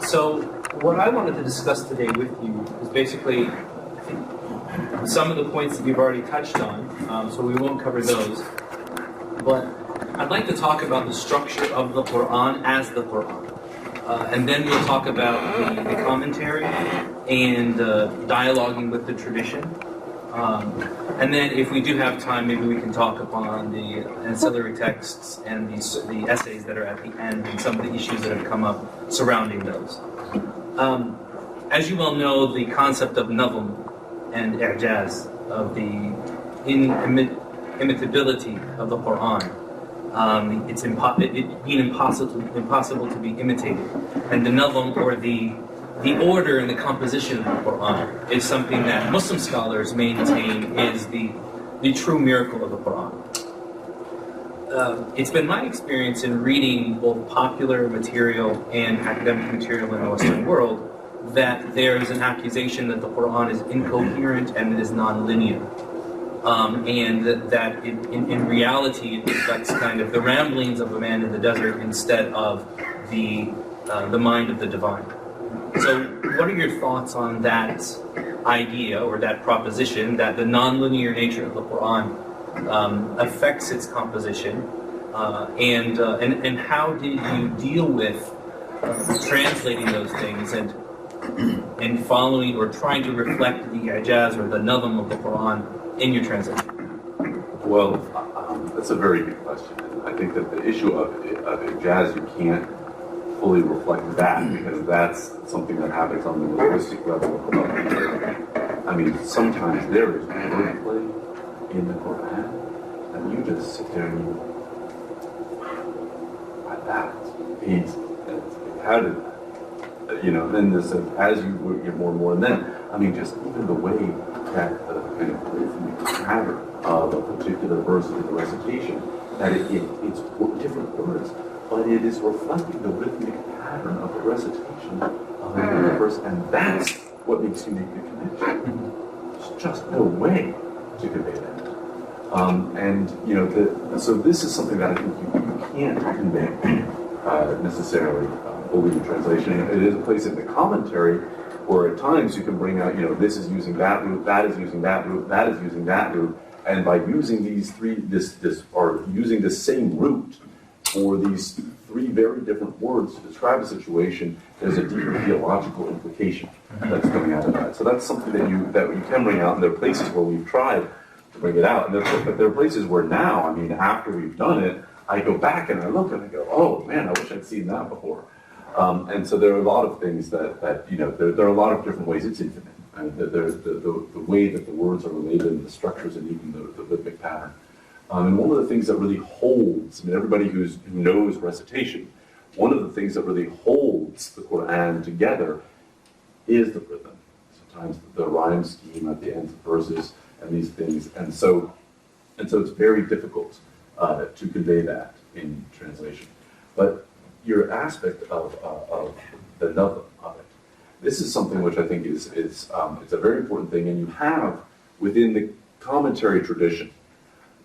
So what I wanted to discuss today with you is basically, I think, some of the points that you've already touched on, so we won't cover those. But I'd like to talk about the structure of the Quran as the Quran. And then we'll talk about the commentary and dialoguing with the tradition. And then if we do have time, maybe we can talk upon the ancillary texts and the essays that are at the end and some of the issues that have come up surrounding those. As you well know, the concept of Nazm and Ijaz, of the inimitability of the Quran, it's being impossible to be imitated. And the Nazm, or the order and the composition of the Quran, is something that Muslim scholars maintain is the true miracle of the Quran. It's been my experience in reading both popular material and academic material in the Western world that there is an accusation that the Quran is incoherent and it is non-linear. And that in reality it reflects kind of the ramblings of a man in the desert instead of the mind of the divine. So what are your thoughts on that idea or that proposition that the non-linear nature of the Quran affects its composition, and how did you deal with translating those things and following or trying to reflect the Ijaz or the Nazm of the Quran in your translation? Well, that's a very good question. I think that the issue of Ijaz, you can't fully reflect that because that's something that happens on the linguistic level. I mean, sometimes there is wordplay in the Quran, and you just sit there and you, that means, how did that? You know, then this, as you get more and more, and then, I mean, just even the way that the kind of rhythmic pattern of a particular verse in the recitation, that it's different words, but it is reflecting the rhythmic pattern of the recitation of another verse, and that's what makes you make the connection. There's just no way to convey that. And you know, so this is something that I think you can't convey necessarily fully in translation. It is a place in the commentary where at times you can bring out, you know, this is using that root, that is using that root, that is using that root, and by using these three, or using the same root for these three very different words to describe a situation, there's a deeper theological implication that's coming out of that. So that's something that you can bring out, and there are places where we've tried to bring it out, but there are places where now, I mean, after we've done it, I go back and I look and I go, oh man, I wish I'd seen that before. And so there are a lot of things that you know, there are a lot of different ways. It's infinite. I mean, there's the way that the words are related and the structures and even the rhythmic pattern. And one of the things that really holds, I mean, everybody who knows recitation, one of the things that really holds the Quran together is the rhythm. Sometimes the rhyme scheme at the end of verses and these things. And so it's very difficult to convey that in translation. But your aspect of the Nazm of it, this is something which I think is it's a very important thing, and you have within the commentary tradition,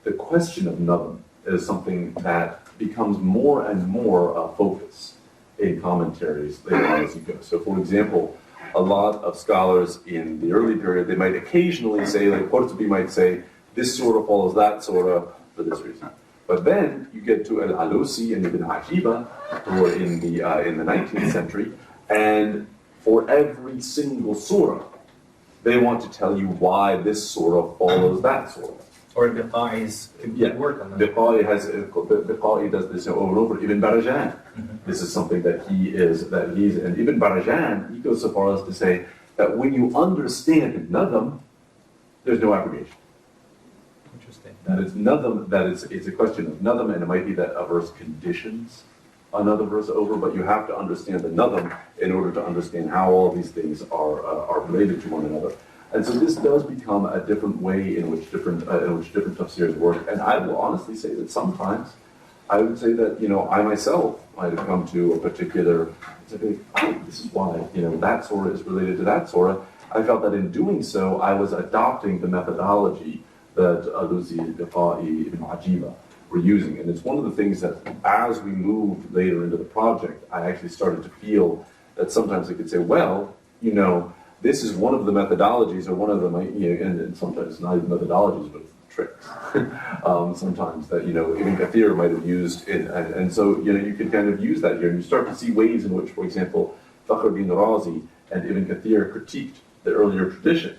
the question of Nazm is something that becomes more and more a focus in commentaries later on as you go. So for example, a lot of scholars in the early period, they might occasionally say, like Qurtubi might say, this surah follows that surah for this reason. But then you get to Al-Alusi and Ibn Ajibah, who are in the 19th century, and for every single surah, they want to tell you why this surah follows that surah. Or Biqai's work on that. Biqai does this over and over. Ibn Barajan, this is something that he's, and Ibn Barajan, he goes so far as to say that when you understand Nazm, there's no abrogation. That it's Nazm, it's a question of Nazm, and it might be that a verse conditions another verse over, but you have to understand the Nazm in order to understand how all these things are related to one another. And so this does become a different way in which different tafsirs work. And I will honestly say that sometimes I would say that, you know, I myself might have come to a particular, oh, this is why, you know, that surah is related to that surah. I felt that in doing so, I was adopting the methodology that Alusi, Biqai, Ibn Ajibah were using. And it's one of the things that as we moved later into the project, I actually started to feel that sometimes they could say, well, this is one of the methodologies, or one of the, and sometimes not even methodologies, but tricks. Sometimes that, Ibn Kathir might have used it, and so, you can kind of use that here, and you start to see ways in which, for example, Fakhruddin Razi and Ibn Kathir critiqued the earlier tradition,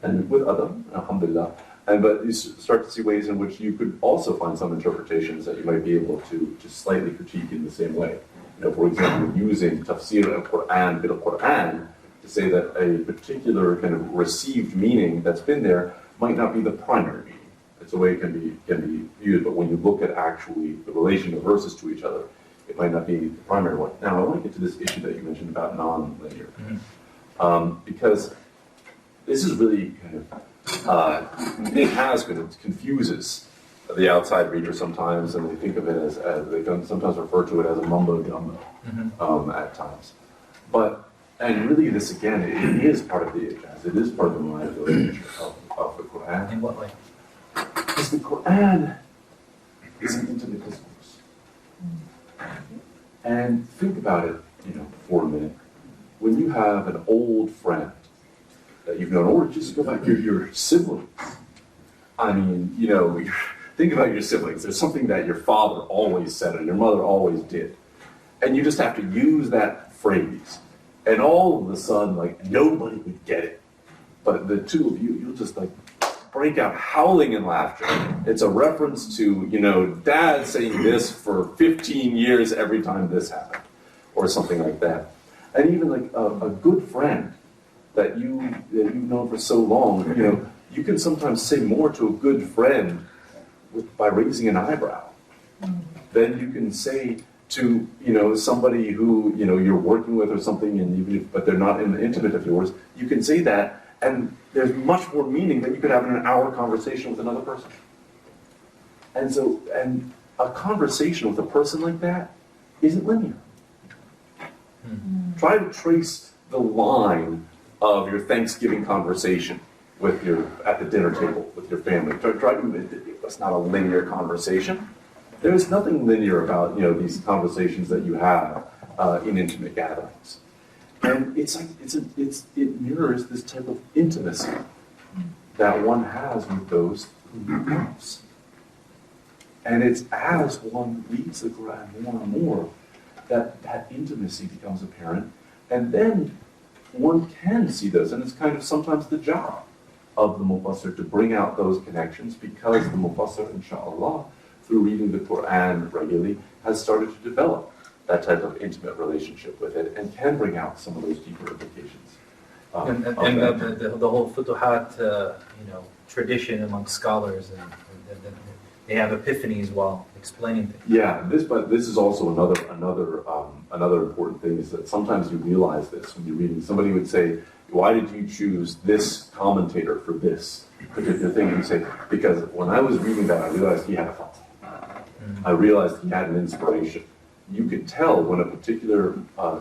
and with Adam, alhamdulillah, but you start to see ways in which you could also find some interpretations that you might be able to slightly critique in the same way. For example, using tafsir al-Quran bil-Quran to say that a particular kind of received meaning that's been there might not be the primary meaning. It's a way it can be viewed, but when you look at actually the relation of verses to each other, it might not be the primary one. Now, I want to get to this issue that you mentioned about non-linear, because this is really kind of, it confuses the outside reader sometimes, and they think of it as they can sometimes refer to it as a mumbo-jumbo at times. And really this, again, it is part of the Ijaz. It is part of the multivalence nature of the Quran. In what way? Because the Quran is an intimate discourse. And think about it, for a minute. When you have an old friend that you've known, or just go back to your siblings. I mean, think about your siblings. There's something that your father always said and your mother always did. And you just have to use that phrase. And all of a sudden, nobody would get it. But the two of you'll just break out howling in laughter. It's a reference to, Dad saying this for 15 years every time this happened, or something like that. And even a good friend that you've known for so long, you can sometimes say more to a good friend by raising an eyebrow than you can say to somebody who you're working with or something, and but they're not intimate of yours. You can say that, and there's much more meaning than you could have in an hour conversation with another person. And a conversation with a person like that isn't linear. Try to trace the line of your Thanksgiving conversation at the dinner table with your family. It's not a linear conversation. There's nothing linear about these conversations that you have in intimate gatherings, and it mirrors this type of intimacy that one has with those who he loves. And it's as one reads the Quran more and more that intimacy becomes apparent, and then one can see those, and it's kind of sometimes the job of the Mufassir to bring out those connections, because the Mufassir, inshallah, through reading the Quran regularly, has started to develop that type of intimate relationship with it, and can bring out some of those deeper implications. And the whole Futuhat, tradition among scholars, and they have epiphanies while explaining things. Yeah, this is also another important thing, is that sometimes you realize this when you're reading. Somebody would say, "Why did you choose this commentator for this particular thing?" And you say, "Because when I was reading that, I realized he had a thought. I realized he had an inspiration." You could tell when a particular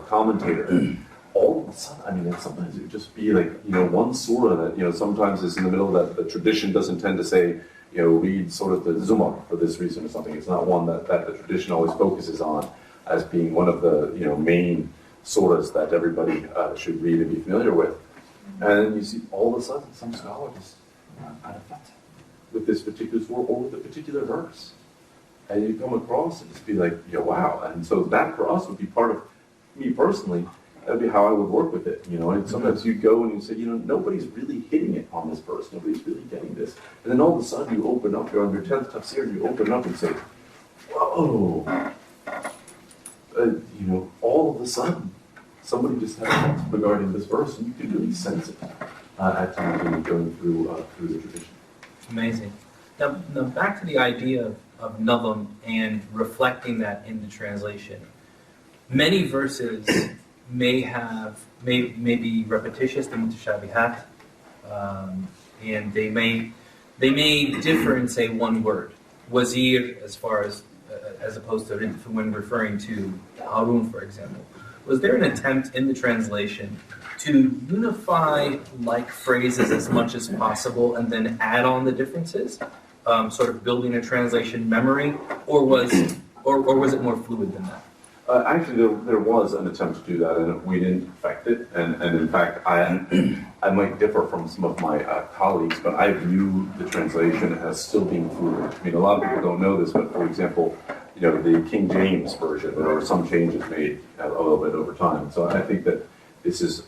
commentator, all of a sudden, sometimes it would just be one surah that, sometimes is in the middle that the tradition doesn't tend to say, read sort of the Zumar for this reason or something. It's not one that the tradition always focuses on as being one of the, main surahs that everybody should read and be familiar with. And you see all of a sudden some scholars out of that with this particular surah or with a particular verse. And you come across and just be like, wow. And so that for us would be part of me personally. That would be how I would work with it. And sometimes you go and you say, nobody's really hitting it on this verse. Nobody's really getting this. And then all of a sudden you open up, you're on your 10th tafsir, and you open up and say, whoa. All of a sudden, somebody just had a thought regarding this verse, and you can really sense it at times when you're going through the tradition. Amazing. Now back to the idea of Nazm and reflecting that in the translation. Many verses may be repetitious, the mutashabihat, and they may differ in, say, one word. Wazir, as opposed to when referring to Harun, for example. Was there an attempt in the translation to unify like phrases as much as possible and then add on the differences, sort of building a translation memory, or was it more fluid than that? Actually, there was an attempt to do that, and we didn't perfect it. And in fact, I might differ from some of my colleagues, but I view the translation as still being fluid. I mean, a lot of people don't know this, but for example, the King James version, there were some changes made a little bit over time. So I think that this is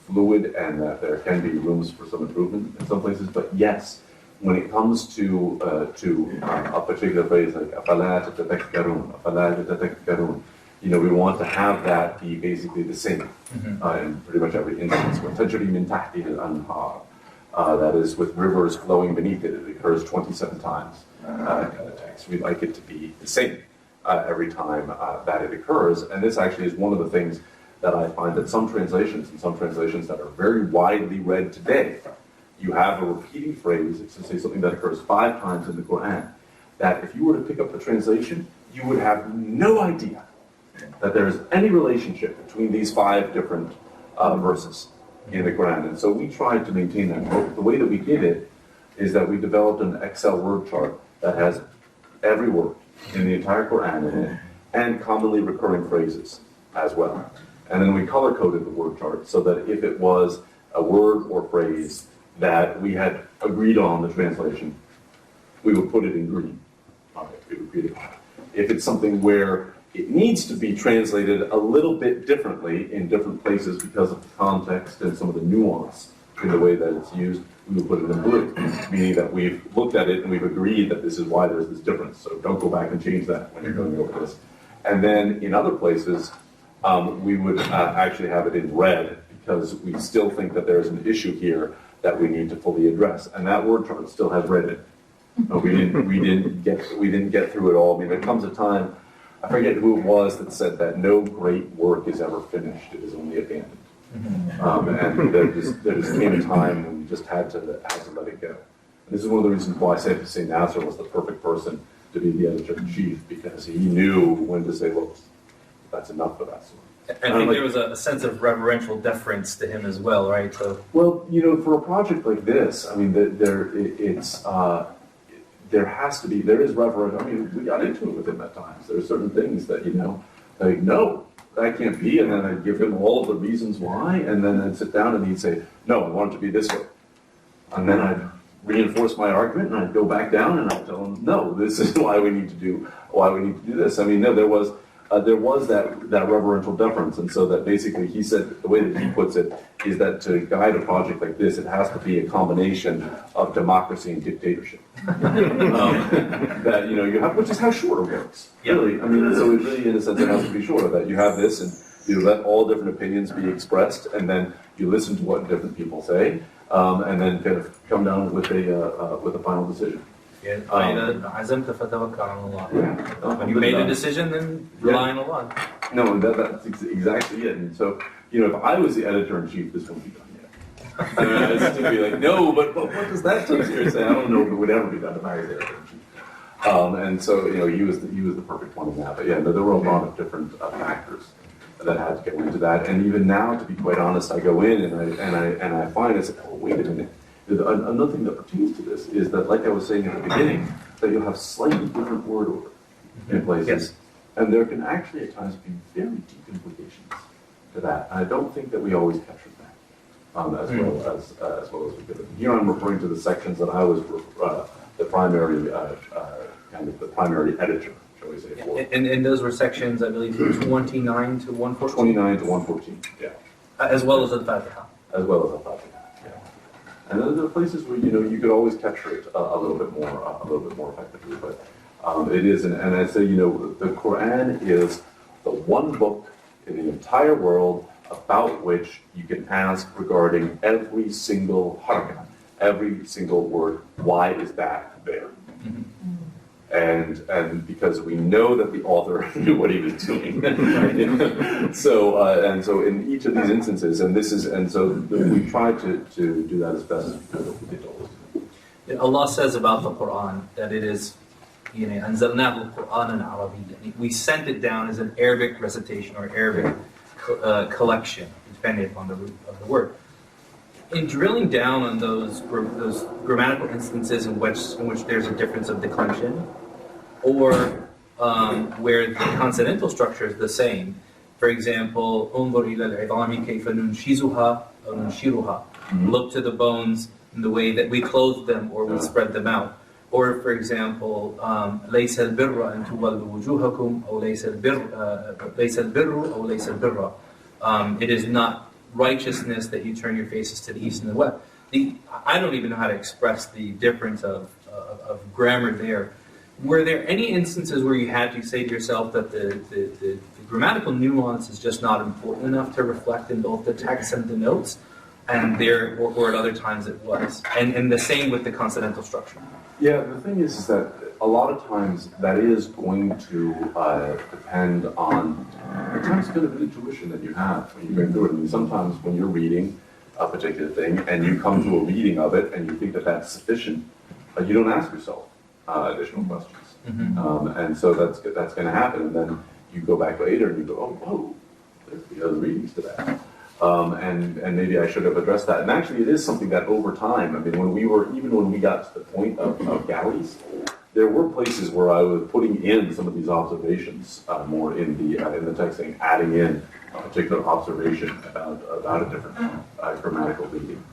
fluid, and that there can be rooms for some improvement in some places. But yes, when it comes to a particular phrase like أَفَلَا تَتَذَكَّرُونَ أَفَلَا تَتَذَكَّرُونَ, we want to have that be basically the same in pretty much every instance. وَتَجْرِي مِنْ تَحْتِهِ الْأَنْهَارُ, that is, with rivers flowing beneath it. It occurs 27 times in the text. We'd like it to be the same every time that it occurs. And this actually is one of the things that I find that some translations that are very widely read today, you have a repeating phrase, it's to say something that occurs 5 times in the Quran, that if you were to pick up the translation, you would have no idea that there is any relationship between these 5 different verses in the Quran. And so we tried to maintain that. The way that we did it is that we developed an Excel word chart that has every word in the entire Quran in it, and commonly recurring phrases as well. And then we color-coded the word chart so that if it was a word or phrase that we had agreed on the translation, we would put it in green. We would read it. If it's something where it needs to be translated a little bit differently in different places because of the context and some of the nuance in the way that it's used, we would put it in blue, meaning that we've looked at it and we've agreed that this is why there's this difference. So don't go back and change that when you're going over this. And then in other places, we would actually have it in red because we still think that there's an issue here that we need to fully address. And that word chart still has red in it. We didn't get through it all. I mean, there comes a time, I forget who it was that said that no great work is ever finished, it is only abandoned. And there just came a time when we just had to let it go. And this is one of the reasons why I say Nazm was the perfect person to be the editor-in-chief, because he knew when to say, look, that's enough for that sort. I think there was a sense of reverential deference to him as well, right? So, well, for a project like this, I mean, there has to be, there is reverence. I mean, we got into it with him at times. There are certain things that, like, no, that can't be, and then I'd give him all of the reasons why, and then I'd sit down and he'd say, no, I want it to be this way. And then I'd reinforce my argument, and I'd go back down and I'd tell him, no, this is why we need to do this. I mean, no, there was that reverential deference, and so that basically he said, the way that he puts it is that to guide a project like this, it has to be a combination of democracy and dictatorship. That you have, which is how shorter works. Really, I mean, so it really, in a sense, it has to be shorter. That you have this, and you let all different opinions be expressed, and then you listen to what different people say, and then kind of come down with a final decision. When you made a decision, then rely on Allah. No, that's exactly it. And so, if I was the editor-in-chief, this wouldn't be done yet. I'd still be like, no, but what does that take seriously? I don't know if it would ever be done if I was the editor-in-chief. And so, he was the perfect one in that. But yeah, there were a lot of different factors that had to go into that. And even now, to be quite honest, I go in and I find it's like, oh, wait a minute. Another thing that pertains to this is that, like I was saying at the beginning, that you'll have slightly different word order in places. Yes. And there can actually at times be very deep implications to that. And I don't think that we always captured that as well as we could. Here I'm referring to the sections that I was the primary editor, shall we say, for. And those were sections, I believe, 29 to 114? 29 to 114, yeah. As well as Al-Fatiha. As well as Al-Fatiha. And then there are places where you could always capture it a little bit more effectively. But it is, and I say the Quran is the one book in the entire world about which you can ask regarding every single harakat, every single word. Why is that there? And because we know that the author knew what he was doing. So in each of these instances, we try to do that as best as we could. We did always. Allah says about the Quran that it is, أنزلناه قرآنا عربيا. We sent it down as an Arabic recitation or Arabic collection, depending upon the root of the word. In drilling down on those grammatical instances in which there's a difference of declension, or where the consonantal structure is the same. For example, انظر إلى العظام كيف ننشزها أو ننشرها. Look to the bones in the way that we clothe them or we spread them out. Or, for example, ليس البر أن تولوا وجوهكم أو ليس البر أو ليس البر. It is not righteousness that you turn your faces to the east and the west. I don't even know how to express the difference of grammar there. Were there any instances where you had to say to yourself that the grammatical nuance is just not important enough to reflect in both the text and the notes, and or at other times it was? And the same with the consonantal structure. Yeah, the thing is that a lot of times that is going to depend on, at times, kind of an intuition that you have when you're going through it. I mean, sometimes when you're reading a particular thing and you come to a reading of it and you think that that's sufficient, you don't ask yourself additional questions. And so that's going to happen. And then you go back later and you go, oh, whoa, there's the other readings to that. And maybe I should have addressed that. And actually, it is something that over time, I mean, even when we got to the point of galleys, there were places where I was putting in some of these observations more in the text, saying, adding in a particular observation about a different grammatical reading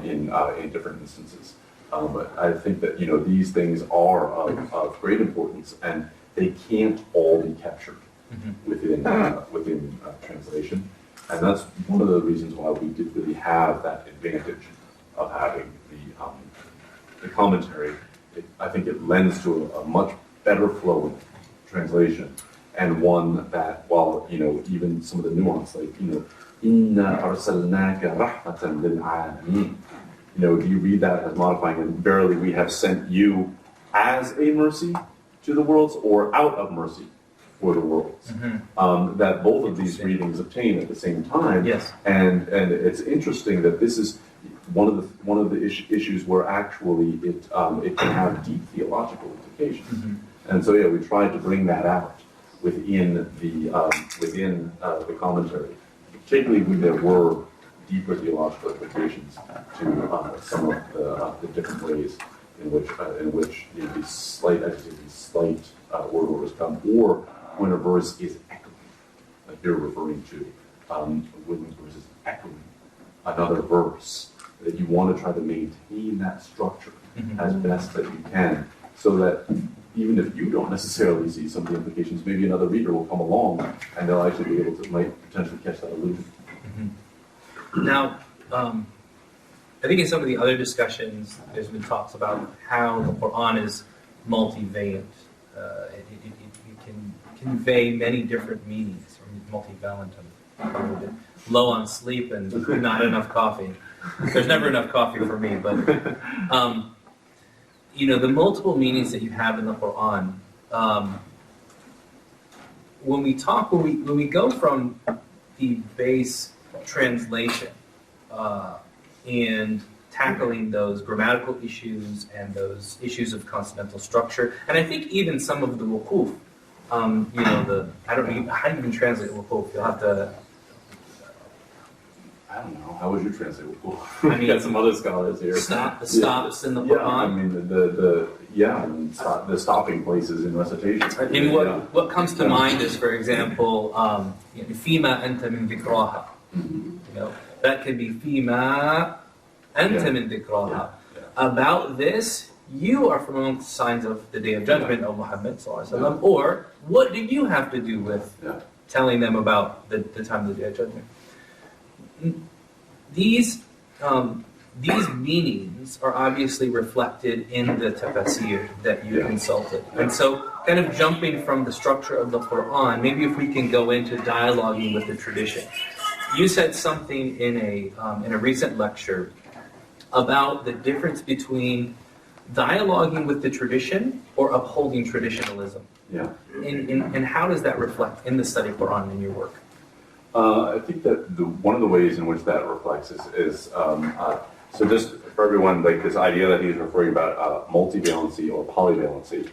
in different instances. But I think that these things are of great importance, and they can't all be captured within translation. And that's one of the reasons why we did really have that advantage of having the commentary. I think it lends to a much better flowing translation, and one that, while even some of the nuance, like Inna arsalnaka rahmatan lil alamin. Do you read that as modifying, and verily we have sent you as a mercy to the worlds, or out of mercy for the worlds? That both of these readings obtain at the same time. Yes. And it's interesting that this is one of the issues where actually it can have deep theological implications. And so we tried to bring that out within the commentary, particularly when there were deeper theological implications to some of the different ways in which these slight word orders come, or when a verse is echoing, like you're referring to, when a verse is echoing another verse, that you want to try to maintain that structure as best that you can, so that even if you don't necessarily see some of the implications, maybe another reader will come along and they'll actually be able to might potentially catch that allusion. Now, I think in some of the other discussions, there's been talks about how the Quran is multivalent. It can convey many different meanings, or multivalent. I'm probably a bit low on sleep and not enough coffee. There's never enough coffee for me, but the multiple meanings that you have in the Quran. When we go from the base translation and tackling those grammatical issues and those issues of consonantal structure, and I think even some of the wuquf, I don't know how do you even translate wuquf. You'll have to. I don't know. How would you translate wuquf? I mean, we got some other scholars here. The stops in the Quran. Yeah, I mean the stopping places in recitation. I mean, what comes to mind is, for example, فيما أنت من ذكراها. That could be فيما أنت من ذكراها. About this, you are from among the signs of the Day of Judgment, O Muhammad sallallahu alaihi wasallam. Or what do you have to do with telling them about the time of the Day of Judgment? These meanings are obviously reflected in the tafsir that you consulted. And so, kind of jumping from the structure of the Quran, maybe if we can go into dialoguing with the tradition. You said something in a recent lecture about the difference between dialoguing with the tradition or upholding traditionalism. Yeah. And how does that reflect in the study of Quran in your work? I think that one of the ways in which that reflects is so just for everyone, like this idea that he's referring about multivalency or polyvalency,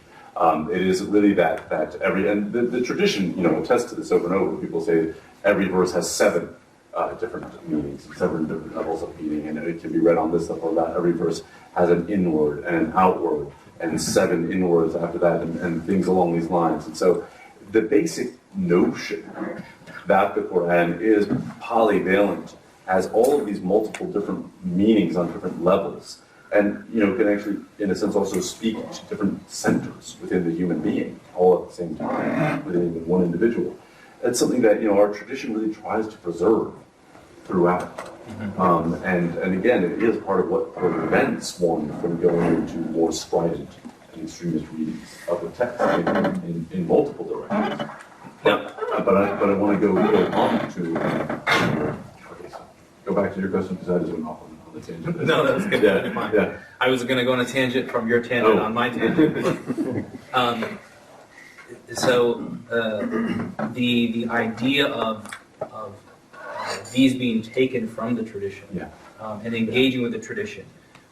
it is really that every, and the tradition, attests to this over and over. People say every verse has 7 different meanings, 7 different levels of meaning, and it can be read on this level or that. Every verse has an inward and an outward and 7 inwards after that, and things along these lines. And so the basic notion that the Quran is polyvalent, has all of these multiple different meanings on different levels, and can actually, in a sense, also speak to different centers within the human being, all at the same time, within even one individual. That's something that our tradition really tries to preserve throughout. And again, it is part of what prevents one from going into more strident and extremist readings of the text in multiple directions. But I want to go on to okay, so go back to your question because I just went off on the tangent. No, that's good. Yeah, Fine. yeah. I was going to go on a tangent from your tangent on my tangent. The idea of these being taken from the tradition and engaging with the tradition.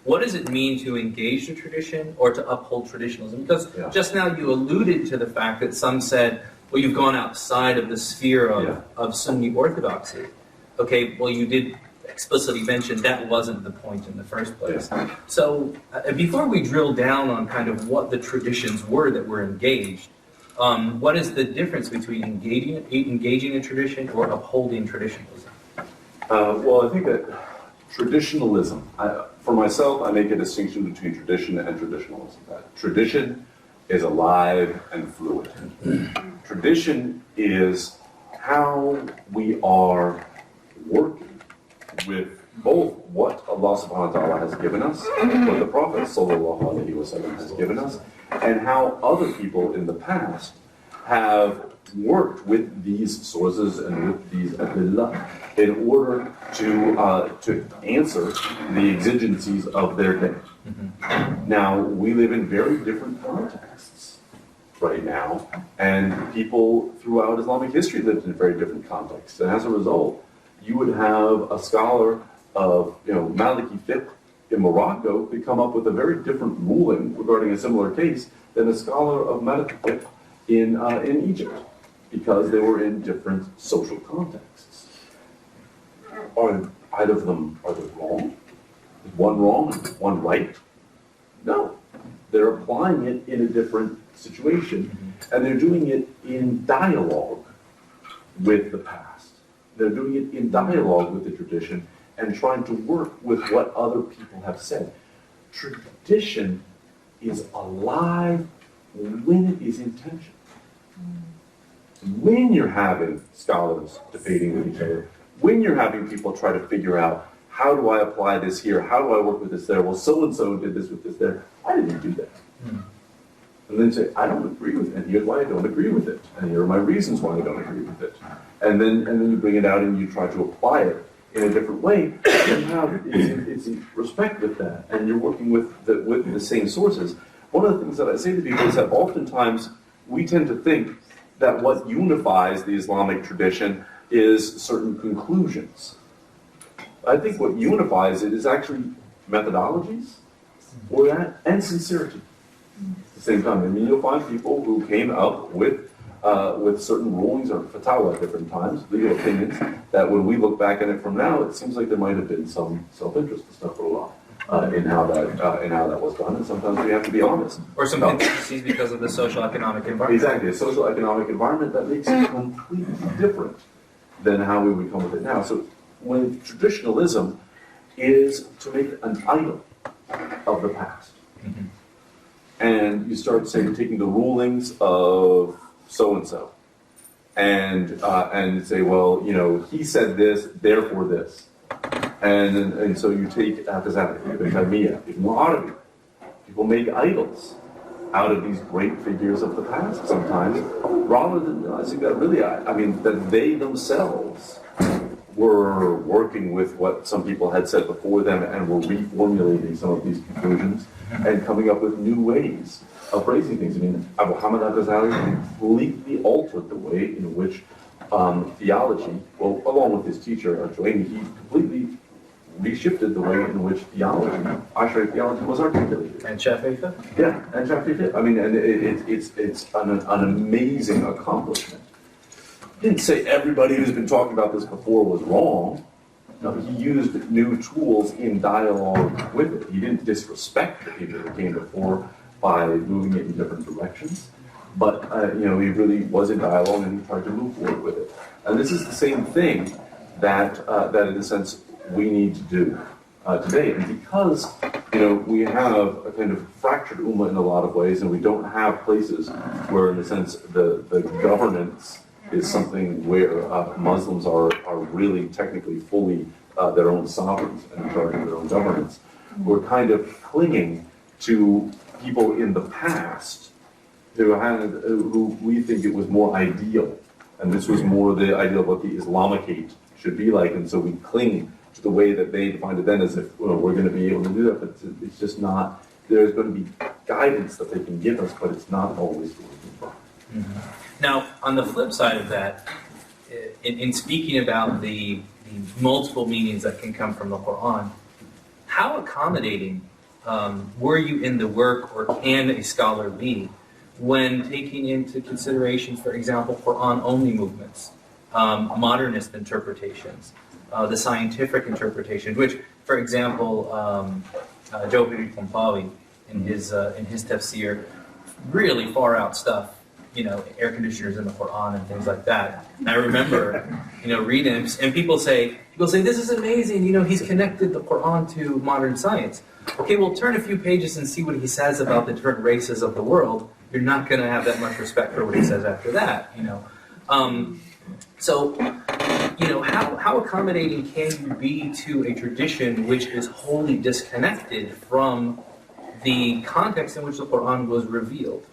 What does it mean to engage the tradition or to uphold traditionalism? Because just now you alluded to the fact that some said, well, you've gone outside of the sphere of Sunni orthodoxy. Okay, well, you did explicitly mention that wasn't the point in the first place. So before we drill down on kind of what the traditions were that were engaged, what is the difference between engaging a tradition or upholding traditionalism? Well, I think that traditionalism, for myself, I make a distinction between tradition and traditionalism. Tradition is alive and fluid. Tradition is how we are working with both what Allah subhanahu wa ta'ala has given us, what the Prophet sallallahu alaihi wasallam has given us, and how other people in the past have worked with these sources and with these adillah in order to answer the exigencies of their day. Now, we live in very different contexts right now, and people throughout Islamic history lived in very different contexts. And as a result, you would have a scholar of Maliki fiqh in Morocco could come up with a very different ruling regarding a similar case than a scholar of Maliki fiqh in Egypt, because they were in different social contexts. Are either of them, are they wrong? Is one wrong and one right? No. They're applying it in a different situation, and they're doing it in dialogue with the past. They're doing it in dialogue with the tradition and trying to work with what other people have said. Tradition is alive when it is intentional. When you're having scholars debating with each other, when you're having people try to figure out, how do I apply this here? How do I work with this there? Well, so-and-so did this with this there. Why did you do that? And then say, I don't agree with it, and here's why I don't agree with it, and here are my reasons why I don't agree with it. And then you bring it out and you try to apply it in a different way, and now it's in respect with that, and you're working with the same sources. One of the things that I say to people is that oftentimes we tend to think that what unifies the Islamic tradition is certain conclusions. I think what unifies it is actually methodologies, or that, and sincerity. At the same time, I mean, you'll find people who came up with certain rulings or fatwa at different times, legal opinions, that when we look back at it from now, it seems like there might have been some self-interest, astaghfirullah, in how that was done, and sometimes we have to be honest. Or some intricacies because of the social economic environment. Exactly, a social economic environment that makes it completely different than how we would come with it now. So when traditionalism is to make an idol of the past, and you start saying, taking the rulings of so-and-so, and say, well, he said this, therefore this. And so you take Ibn Taymiyyah, Ibn Arabi. People make idols out of these great figures of the past sometimes, rather than realizing that really, that they themselves were working with what some people had said before them and were reformulating some of these conclusions and coming up with new ways of phrasing things. I mean, Abu Hamid al-Ghazali completely altered the way in which theology, well, along with his teacher, Awjuh, he completely reshifted the way in which theology, Ash'ari theology, was articulated. And Shafi'i fiqh? Yeah, and Shafi'i fiqh. I mean, and it's an amazing accomplishment. He didn't say everybody who's been talking about this before was wrong. No, he used new tools in dialogue with it. He didn't disrespect the people who came before, by moving it in different directions. But he really was in dialogue and he tried to move forward with it. And this is the same thing that in a sense we need to do today. And because we have a kind of fractured ummah in a lot of ways, and we don't have places where, in a sense, the governance is something where Muslims are really technically fully their own sovereigns and in charge of their own governance. We're kind of clinging to people in the past who we think it was more ideal, and this was more the ideal of what the Islamicate should be like, and so we cling to the way that they defined it then as if we're going to be able to do that, but it's just not. There's going to be guidance that they can give us, but it's not always going to be. Mm-hmm. Now, on the flip side of that, in speaking about the multiple meanings that can come from the Quran, how accommodating were you in the work, or can a scholar be, when taking into consideration, for example, Quran-only movements, modernist interpretations, the scientific interpretations, which, for example, Jawahir al-Tampawi in his tafsir, really far out stuff, air conditioners in the Quran and things like that. And I remember, reading it, and people say, this is amazing, he's connected the Quran to modern science. Okay, well, turn a few pages and see what he says about the different races of the world. You're not going to have that much respect for what he says after that, So, how accommodating can you be to a tradition which is wholly disconnected from the context in which the Quran was revealed?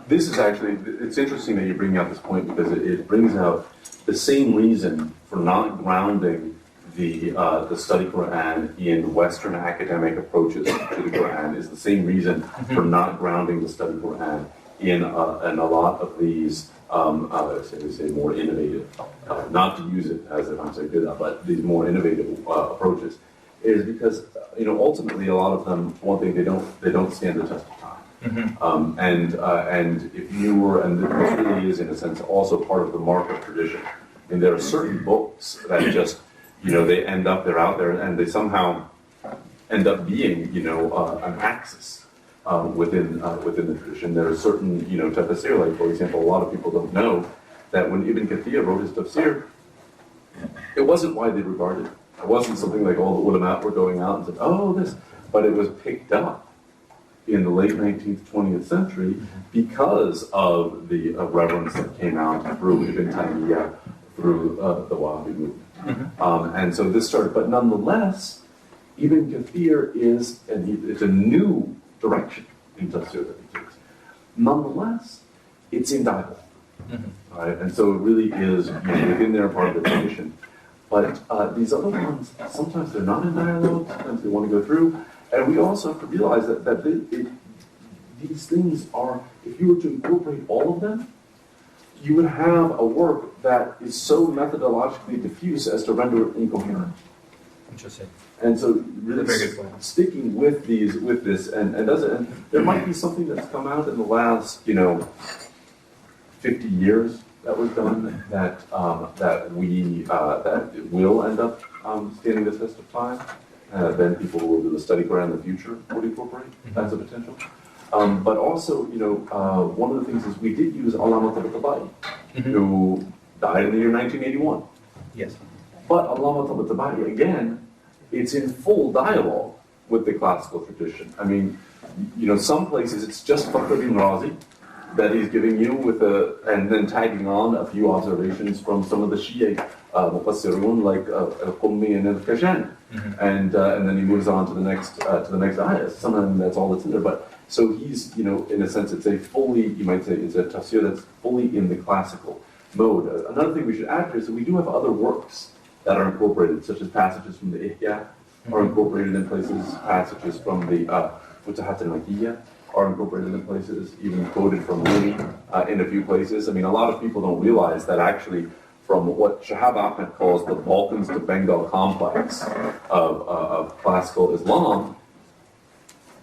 This is actually, it's interesting that you bring out this point, because it brings out the same reason for not grounding the study Quran in Western academic approaches to the Quran is the same reason for not grounding the study Quran in a lot of these, say more innovative, not to use it as if I'm saying good, but these more innovative approaches, is because ultimately a lot of them, one thing, they don't stand the test of time. Mm-hmm. And if you were, and this really is in a sense also part of the mark of tradition, and there are certain books that just they're out there, and they somehow end up being, an axis within the tradition. There are certain, tafsir, like for example, a lot of people don't know that when Ibn Kathir wrote his tafsir, it wasn't widely regarded. It wasn't something like all the ulama were going out and said, oh, this, but it was picked up in the late 19th, 20th century because of the reverence that came out through Ibn Taymiyyah, through the Wahhabi movement. Mm-hmm. And so this started, but nonetheless, Ibn Kathir it's a new direction in tafsir that he takes. Nonetheless, it's in dialogue, right? And so it really is within their part of the tradition. But these other ones, sometimes they're not in dialogue, sometimes they want to go through. And we also have to realize that these things are, if you were to incorporate all of them, you would have a work that is so methodologically diffuse as to render it incoherent. Interesting. And so really very good point. Sticking with this, and there might be something that's come out in the last, 50 years that was done that will end up standing the test of time. Then people will do the study Quran in the future would incorporate. That's a potential. But also, one of the things is we did use Allama Tabatabai, who died in the year 1981. Yes. But Allama Tabatabai, again, it's in full dialogue with the classical tradition. I mean, some places it's just Fakhruddin Razi that he's giving you and then tagging on a few observations from some of the Shia Mufassirun like Al-Qummi and Al-Kashan. And then he moves on to the next ayah. Sometimes that's all that's in there. But so he's, in a sense, it's a fully, you might say, it's a tafsir that's fully in the classical mode. Another thing we should add here is that we do have other works that are incorporated, such as passages from the Ijaz are incorporated in places, passages from the Futuhat al-Makkiyah are incorporated in places, even quoted from Rumi in a few places. I mean, a lot of people don't realize that actually from what Shahab Ahmed calls the Balkans to Bengal complex of classical Islam,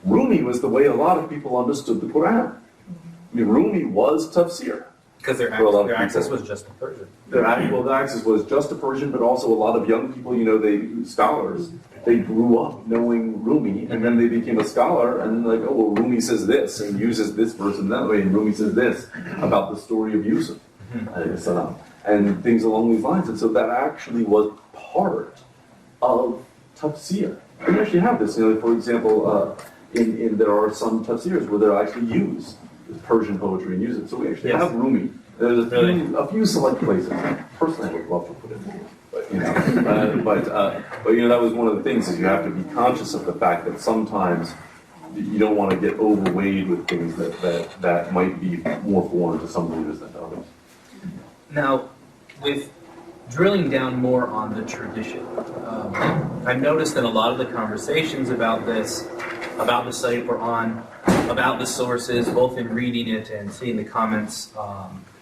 Rumi was the way a lot of people understood the Quran. I mean, Rumi was tafsir. Because their, for a lot of access people. was just in Persian. Their access was just to Persian, but also a lot of young people, scholars, they grew up knowing Rumi, and then they became a scholar, and like, oh, well, Rumi says this, and uses this verse in that way, and Rumi says this about the story of Yusuf, and things along these lines. And so that actually was part of tafsir. And you actually have this, for example, there are some tafsirs where they'll actually use Persian poetry and use it. So we actually have Rumi. There's a few select places. Personally, I would love to put it in, but that was one of the things is you have to be conscious of the fact that sometimes you don't want to get overweighed with things that might be more foreign to some readers than to others. Now, with drilling down more on the tradition, I've noticed that a lot of the conversations about this, about the Sahih Quran, about the sources, both in reading it and seeing the comments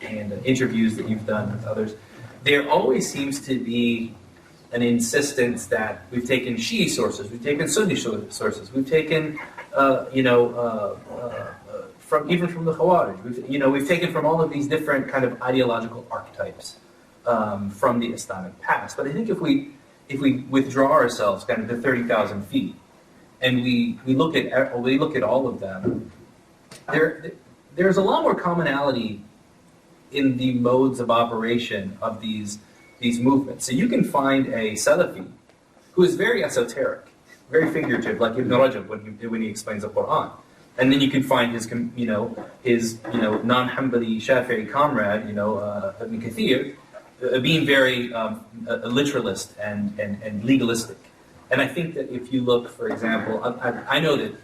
and interviews that you've done with others, there always seems to be an insistence that we've taken Shi'i sources, we've taken Sunni sources, we've taken, from the Khawarij, we've taken from all of these different kind of ideological archetypes from the Islamic past. But I think if we withdraw ourselves kind of to 30,000 feet and we look at all of them, there's a lot more commonality in the modes of operation of these movements. So you can find a Salafi who is very esoteric, very figurative, like Ibn Rajab when he explains the Quran. And then you can find his non-Hanbali Shafi'i comrade, Ibn Kathir, being very literalist and legalistic. And I think that if you look, for example, I know that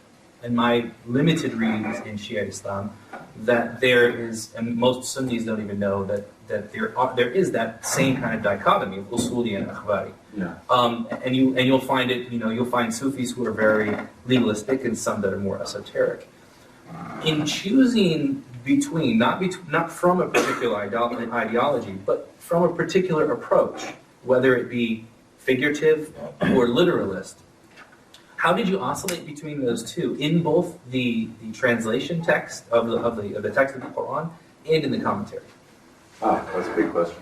in my limited readings in Shia Islam, that there is, and most Sunnis don't even know that there is that same kind of dichotomy of usuli and akhbari. Yeah. And you'll find it, you'll find Sufis who are very legalistic and some that are more esoteric. In choosing between, not from a particular ideology, but from a particular approach, whether it be figurative or literalist, how did you oscillate between those two in both the translation text of the text of the Quran and in the commentary? That's a big question.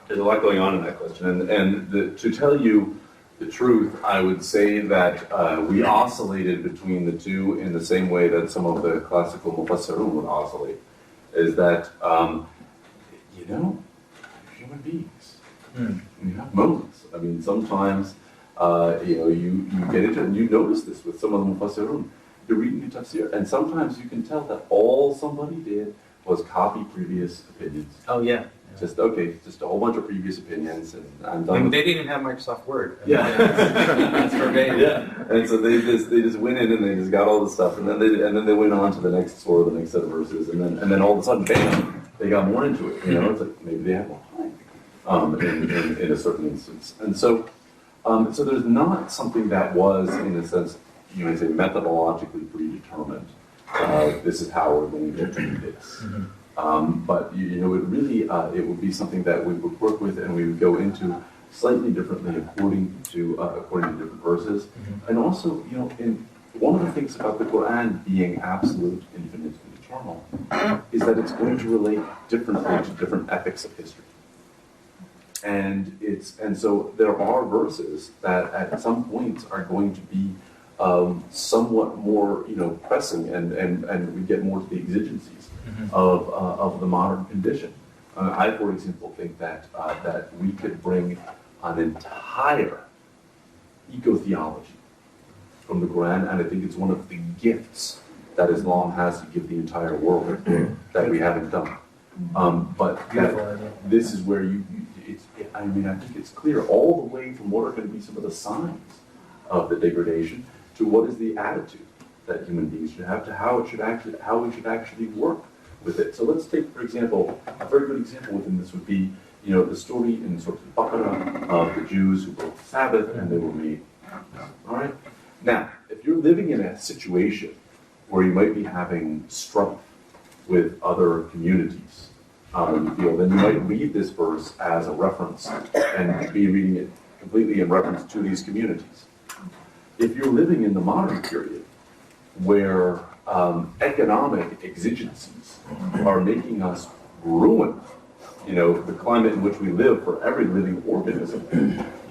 There's a lot going on in that question, and to tell you the truth, I would say that we oscillated between the two in the same way that some of the classical mufassirun would oscillate. Is that human beings. You have moments. I mean, sometimes you get into it, and you notice this with some of the mufassirun. You're reading the tafsir, and sometimes you can tell that all somebody did was copy previous opinions. Oh yeah. Just a whole bunch of previous opinions, and I'm done. I mean, they didn't even have Microsoft Word. Yeah, that's verbatim. Yeah, and so they just went in and they just got all the stuff, and then they went on to the next surah, the next set of verses, and then all of a sudden, bam, they got more into it. It's like maybe they had more time in a certain instance, and so there's not something that was, in a sense, you might say, methodologically predetermined. This is how we're going to do this. But it would be something that we would work with, and we would go into slightly differently according to different verses. And also, in one of the things about the Quran being absolute, infinite, and eternal is that it's going to relate differently to different epochs of history. And so there are verses that at some points are going to be somewhat more pressing, and we get more to the exigencies of the modern condition. I, for example, think that we could bring an entire eco-theology from the Quran, and I think it's one of the gifts that Islam has to give the entire world that we haven't done. But this is where I think it's clear all the way from what are going to be some of the signs of the degradation to what is the attitude that human beings should have to how we should actually work with it. So let's take, for example, a very good example within this would be, the story in Surah Al-Baqarah of the Jews who broke the Sabbath and they were made. All right. Now, if you're living in a situation where you might be having strife with other communities, then you might read this verse as a reference and be reading it completely in reference to these communities. If you're living in the modern period where economic exigencies are making us ruin, the climate in which we live for every living organism.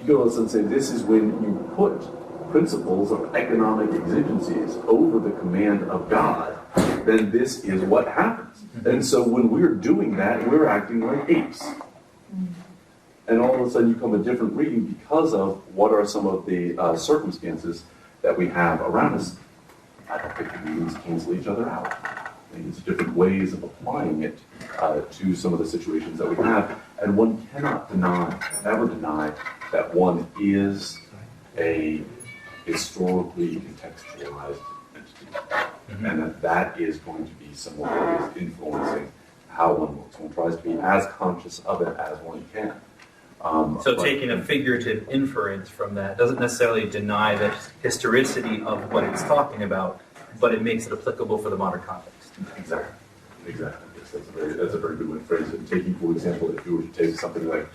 You go and say this is when you put principles of economic exigencies over the command of God, then this is what happens. And so when we're doing that, we're acting like apes. And all of a sudden you come a different reading because of what are some of the circumstances that we have around us. I don't think the readings cancel each other out. I think it's different ways of applying it to some of the situations that we have. And one cannot ever deny that one is a historically contextualized entity. And that is going to be somewhat that is influencing how one looks. One tries to be as conscious of it as one can. So taking a figurative inference from that doesn't necessarily deny the historicity of what it's talking about, but it makes it applicable for the modern context. Exactly. Yes, that's a very good way to phrase it. Taking, for example, if you were to take something like,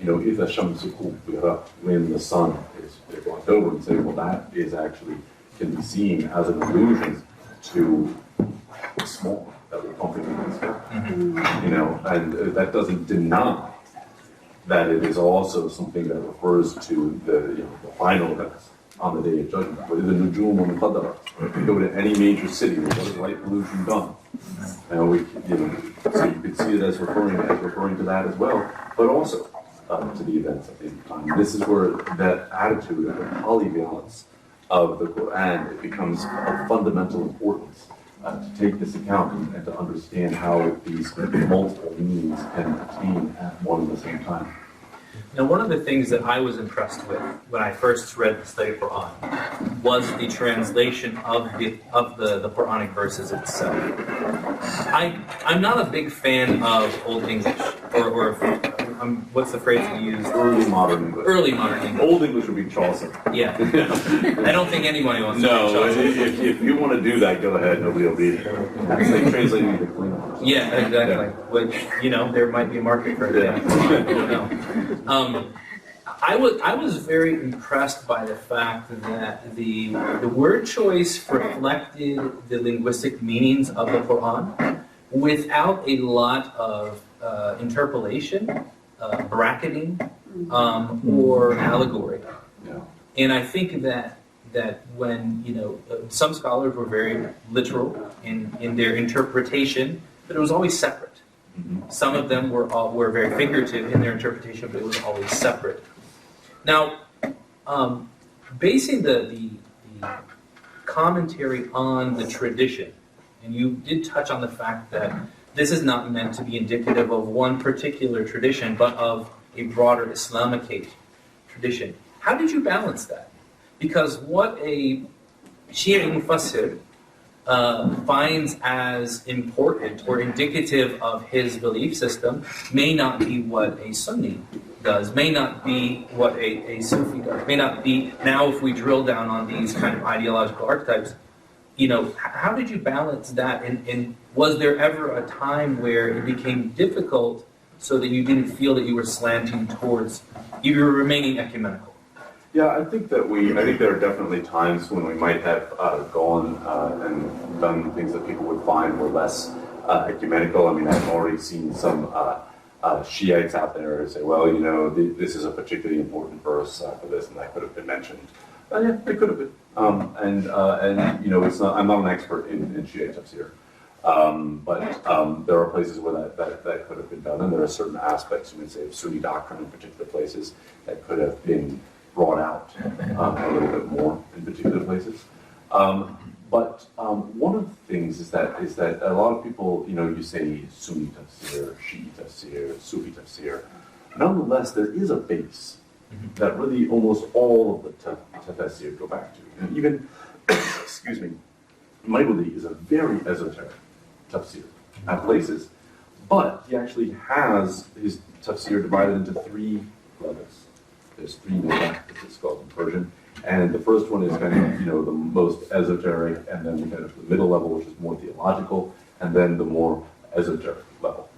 إِذَا الشَّمْسُ كُوِّرَتْ, when the sun is blocked over, and say, well, that is actually can be seen as an allusion to the small that we're pumping into the sky. And that doesn't deny that it is also something that refers to the final events on the Day of Judgment. But the Nujum on the Qadar, if you go to any major city, what is light pollution done? So you could see it as referring to that as well, but also to the events at the end of time. This is where that attitude of the polyvalence of the Quran, it becomes of fundamental importance to take this account and to understand how these multiple meanings can attain at one and the same time. Now, one of the things that I was impressed with when I first read the study Quran was the translation of the Quranic verses itself. I'm not a big fan of Old English, or what's the phrase you use? Early modern English. Early modern English. Old English would be Chaucer. Yeah. I don't think anybody wants to read Chaucer. If you want to do that, go ahead. Nobody will read it. It's like translating the Queen. Yeah, exactly. Yeah. Which, there might be a market for that. I don't know. I was very impressed by the fact that the word choice reflected the linguistic meanings of the Quran without a lot of interpolation, bracketing, or allegory. Yeah. And I think that when some scholars were very literal in their interpretation, but it was always separate. Some of them were very figurative in their interpretation, but it was always separate. Now, basing the commentary on the tradition, and you did touch on the fact that this is not meant to be indicative of one particular tradition, but of a broader Islamic tradition. How did you balance that? Because what a Shia Mufassir finds as important or indicative of his belief system may not be what a Sunni does, may not be what a Sufi does, may not be, now if we drill down on these kind of ideological archetypes, how did you balance that? And was there ever a time where it became difficult so that you didn't feel that you were slanting towards, you were remaining ecumenical? Yeah, I think there are definitely times when we might have gone and done things that people would find were less ecumenical. I mean, I've already seen some Shiites out there say, well, this is a particularly important verse for this, and that could have been mentioned. Yeah, it could have been. It's not. I'm not an expert in Shiite tafsir, but there are places where that could have been done, and there are certain aspects, you would say, of Sunni doctrine in particular places that could have been brought out a little bit more in particular places. But one of the things is that a lot of people, you say Sunni tafsir, Shi'i tafsir, Sufi tafsir. Nonetheless, there is a base that really almost all of the tafsir go back to. And even, excuse me, Maybudi is a very esoteric tafsir at places, but he actually has his tafsir divided into three levels. There's three main, it's called in Persian. And the first one is kind of, the most esoteric, and then kind of the middle level, which is more theological, and then the more esoteric level.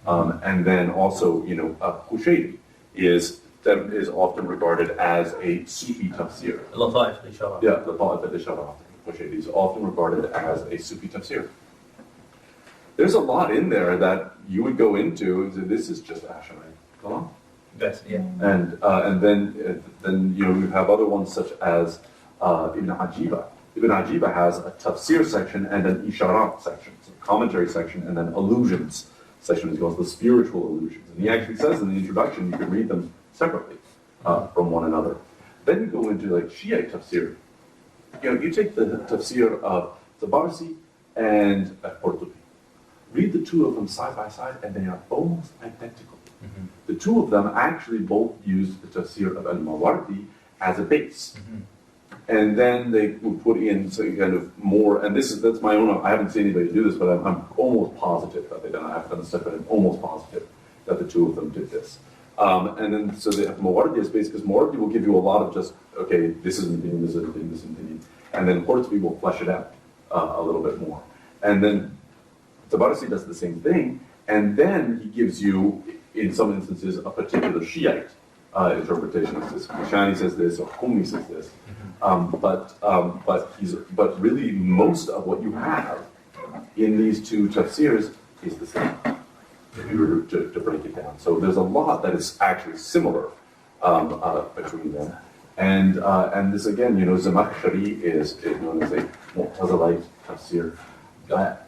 And then also, Qushayri is often regarded as a Sufi tafsir. Lata'if al-Isharat. Yeah, Lata'if al-Isharat. Qushayri is often regarded as a Sufi tafsir. There's a lot in there that you would go into and say, this is just Ash'ari Kalam. Best, yeah. And then you know, you have other ones such as Ibn Ajiba. Ibn Ajiba has a tafsir section and an isharat section, so commentary section, and then allusions section, as well as the spiritual allusions. And he actually says in the introduction you can read them separately from one another. Then you go into like Shiite tafsir. You know, you take the tafsir of Tabarsi and Qurtubi. Read the two of them side by side, and they are almost identical. Mm-hmm. The two of them actually both use the tafsir of Al-Mawardi as a base. Mm-hmm. And then they would put in some kind of more, and that's my own, I haven't seen anybody do this, but I'm almost positive that they done. I haven't done the stuff, but I'm almost positive that the two of them did this. And then, so they have Mawardi as base, because Mawardi will give you a lot of just, okay, this is an opinion, this is an opinion, this is an opinion. And then Qurtubi will flesh it out a little bit more. And then Tabarsi does the same thing, and then he gives you, in some instances, a particular Shiite interpretation of this. Kashani says this, or Qummi says this. But really, most of what you have in these two tafsirs is the same, if you were to break it down. So there's a lot that is actually similar between them. And this again, you know, Zamakhshari is known as a Mu'tazilite tafsir.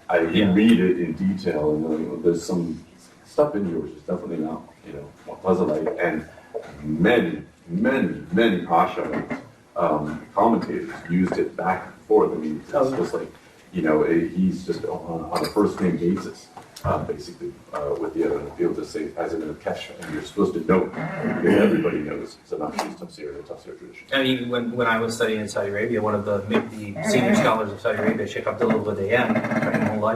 I read it in detail, and you know, there's some stuff in here which is definitely not, you know, Mu'tazilite, and many Ash'ari commentators used it back and forth. I mean, it's just like, you know, he's just on a first-name basis, basically, with the other field to say, as in a kesh, and you're supposed to know, because everybody knows Zamakhshari's tafsir, the tafsir tradition. I mean, when I was studying in Saudi Arabia, one of the senior scholars of Saudi Arabia, Sheikh Abdullah Wadayyan,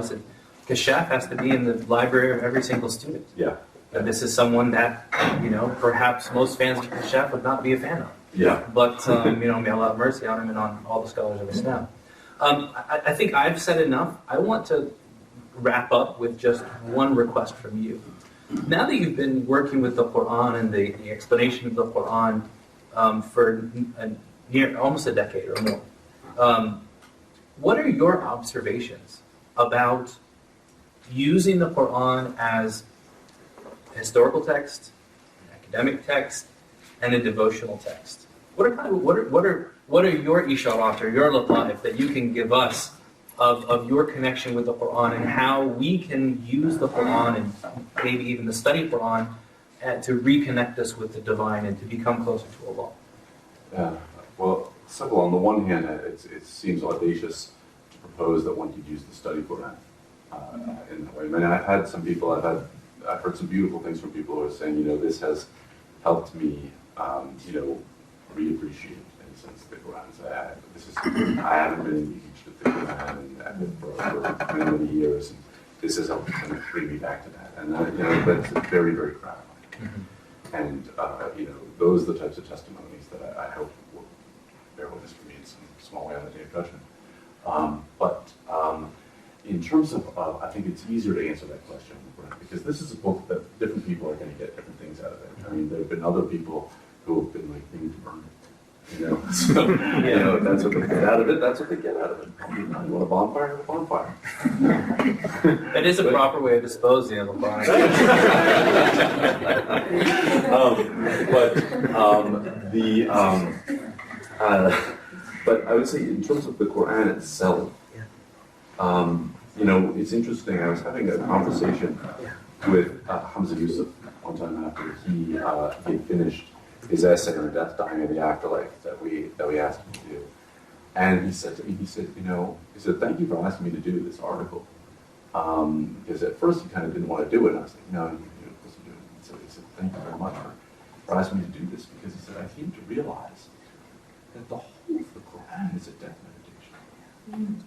said, Kashaf has to be in the library of every single student. Yeah. And this is someone that, you know, perhaps most fans of Kashaf would not be a fan of. Yeah. But, you know, may Allah have mercy on him and on all the scholars of Islam. I think I've said enough. I want to wrap up with just one request from you. Now that you've been working with the Quran and the explanation of the Quran for almost a decade or more, what are your observations about using the Quran as a historical text, an academic text, and a devotional text? What are your isharat or your lataif that you can give us of your connection with the Quran, and how we can use the Quran and maybe even the study of Quran to reconnect us with the divine and to become closer to Allah? Yeah. Well, simple. On the one hand, it seems audacious to propose that one could use the study Quran in that way. I mean, I've heard some beautiful things from people who are saying, you know, this has helped me, you know, reappreciate, in a sense, the Quran. So I haven't been engaged with the Quran for many years, and this has helped kind of bring me back to that. And you know, that's very, very gratifying. Mm-hmm. And you know, those are the types of testimonies that I hope will bear witness for me in some small way on the Day of Judgment. But in terms of, I think it's easier to answer that question, because this is a book that different people are going to get different things out of it. I mean, there have been other people who have been like, they need to burn it. You know, so, you know, that's what they get out of it, that's what they get out of it. You want a bonfire? Have a bonfire. That is a proper way of disposing of a bonfire. But I would say, in terms of the Quran itself, you know, it's interesting. I was having a conversation with Hamza Yusuf one time after he had finished his essay on death, dying, and the afterlife that we asked him to do. And he said to me, you know, thank you for asking me to do this article. Because at first he kind of didn't want to do it. And I was like, no, you're supposed to do it. He said, thank you very much for asking me to do this, because he said, I came to realize that the whole of the Quran is a death meditation.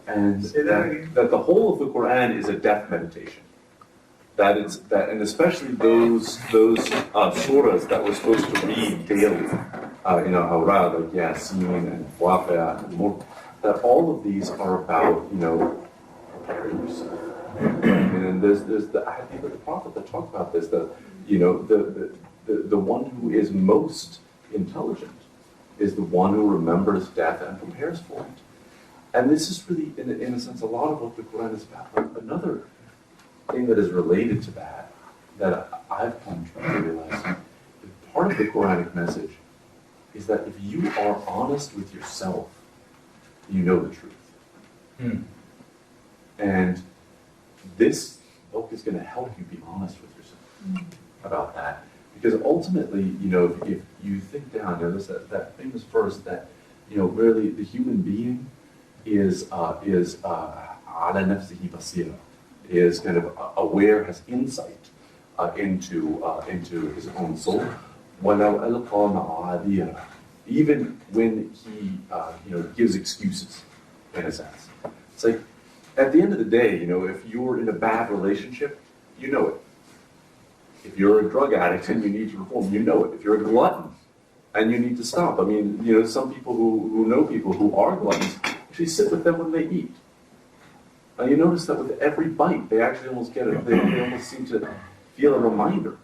And that the whole of the Quran is a death meditation. And especially those surahs that we're supposed to read daily, you know, Awrad, like Yasin and Waqi'ah and more, that all of these are about, you know, preparing yourself. And there's the idea of the Prophet that talked about this, that, you know, the one who is most intelligent is the one who remembers death and prepares for it. And this is really, in a sense, a lot of what the Quran is about. But another thing that is related to that, that I've come to realize, part of the Quranic message is that if you are honest with yourself, you know the truth. And this book is going to help you be honest with yourself about that. Because ultimately, if you think down, there's that famous verse that, really the human being is ala nafsihi basira, is kind of aware, has insight into his own soul. وَلَوْ أَلْقَى مَعَاذِيرًا, even when he gives excuses, in a sense. It's like, at the end of the day, if you're in a bad relationship, you know it. If you're a drug addict and you need to reform, you know it. If you're a glutton and you need to stop. I mean, some people who know people who are gluttons actually sit with them when they eat. And you notice that with every bite, they actually almost get it. They almost seem to feel a reminder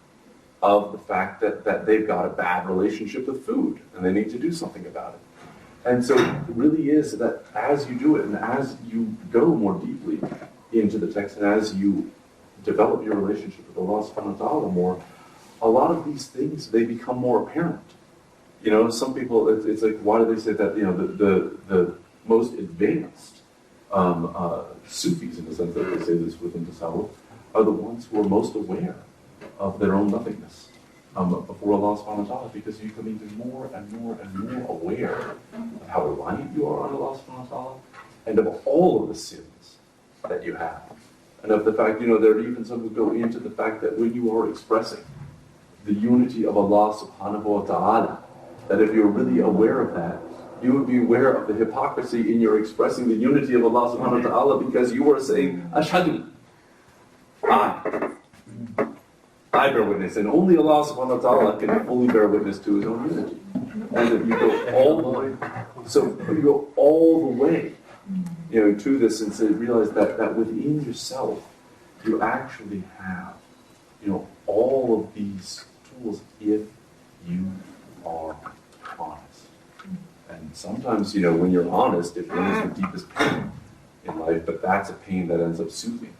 of the fact that they've got a bad relationship with food and they need to do something about it. And so it really is that as you do it and as you go more deeply into the text and as you develop your relationship with Allah subhanahu wa ta'ala more, a lot of these things, they become more apparent. Some people, it's like, why do they say that, the most advanced Sufis, in the sense that they say this within Tasawwuf, are the ones who are most aware of their own nothingness before Allah subhanahu wa ta'ala, because you become even more and more and more aware of how reliant you are on Allah subhanahu wa ta'ala and of all of the sins that you have. And of the fact, there are even some who go into the fact that when you are expressing the unity of Allah subhanahu wa ta'ala, that if you're really aware of that, you would be aware of the hypocrisy in your expressing the unity of Allah subhanahu wa ta'ala, because you are saying, Ashhadu, I bear witness, and only Allah subhanahu wa ta'ala can fully bear witness to his own unity. And if you go all the way, to this and realize that within yourself, you actually have, all of these tools if you are honest. And sometimes, when you're honest, it brings the deepest pain in life, but that's a pain that ends up soothing.